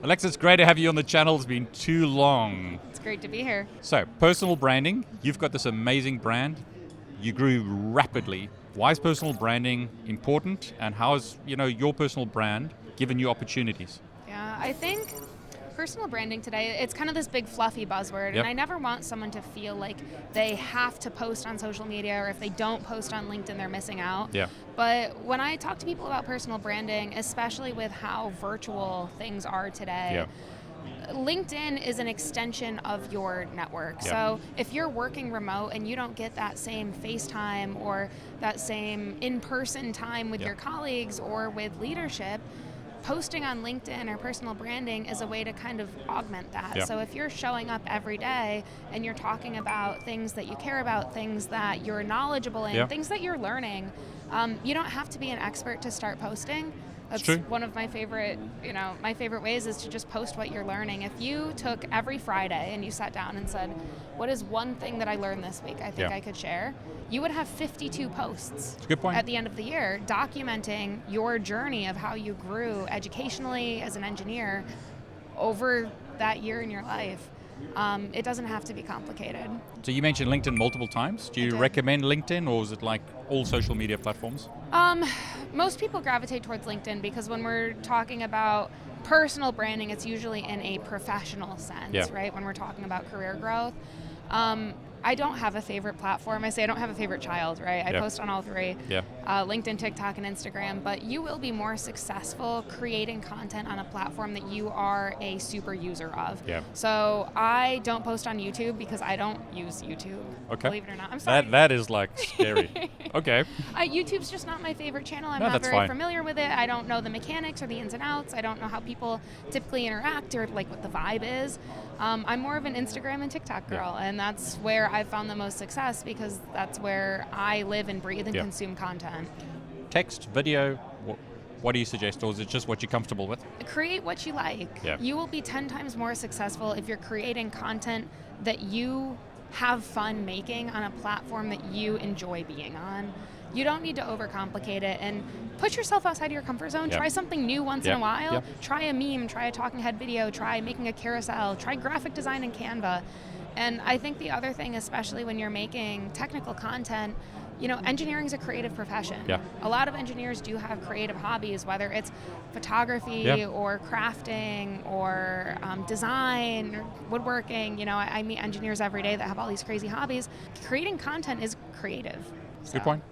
Alexa, it's great to have you on the channel. It's been too long. It's great to be here. So, personal branding. You've got this amazing brand. You grew rapidly. Why is personal branding important, and how has your personal brand given you opportunities? Yeah, I think personal branding today, it's kind of this big fluffy buzzword, Yep. and I never want someone to feel like they have to post on social media, or if they don't post on LinkedIn, they're missing out. Yeah. But when I talk to people about personal branding, especially with how virtual things are today, LinkedIn is an extension of your network. Yeah. So if you're working remote and you don't get that same FaceTime or that same in-person time with Yeah. your colleagues or with leadership, posting on LinkedIn or personal branding is a way to kind of augment that. Yeah. So if you're showing up every day and you're talking about things that you care about, things that you're knowledgeable in, Yeah. things that you're learning, you don't have to be an expert to start posting. That's true. one of my favorite ways is to just post what you're learning. If you took every Friday and you sat down and said, what is one thing that I learned this week I think Yeah. I could share, you would have 52 posts It's a good point. at the end of the year documenting your journey of how you grew educationally as an engineer over that year in your life. It doesn't have to be complicated. So you mentioned LinkedIn multiple times. Do you did. recommend LinkedIn, or is it like all social media platforms? Most people gravitate towards LinkedIn because when we're talking about personal branding, it's usually in a professional sense, Yeah. right? When we're talking about career growth. I don't have a favorite platform. I say I don't have a favorite child, right? I Yeah. post on all three, Yeah. LinkedIn, TikTok, and Instagram, but you will be more successful creating content on a platform that you are a super user of. Yeah. So I don't post on YouTube because I don't use YouTube, Okay. believe it or not. I'm sorry. That is like scary. Okay. YouTube's just not my favorite channel. I'm No, not that's very fine. familiar with it. I don't know the mechanics or the ins and outs. I don't know how people typically interact or like what the vibe is. I'm more of an Instagram and TikTok girl, and that's where I've found the most success because that's where I live and breathe and Yeah. consume content. Text, video, what do you suggest, or is it just what you're comfortable with? Create what you like. Yeah. You will be 10 times more successful if you're creating content that you have fun making on a platform that you enjoy being on. You don't need to overcomplicate it and push yourself outside your comfort zone. Yeah. Try something new once in Yeah. a while. Yeah. Try a meme, try a talking head video, try making a carousel, try graphic design in Canva. And I think the other thing, especially when you're making technical content, engineering is a creative profession. Yeah. A lot of engineers do have creative hobbies, whether it's photography Yeah. or crafting or design, or woodworking. I meet engineers every day that have all these crazy hobbies. Creating content is creative. Good point.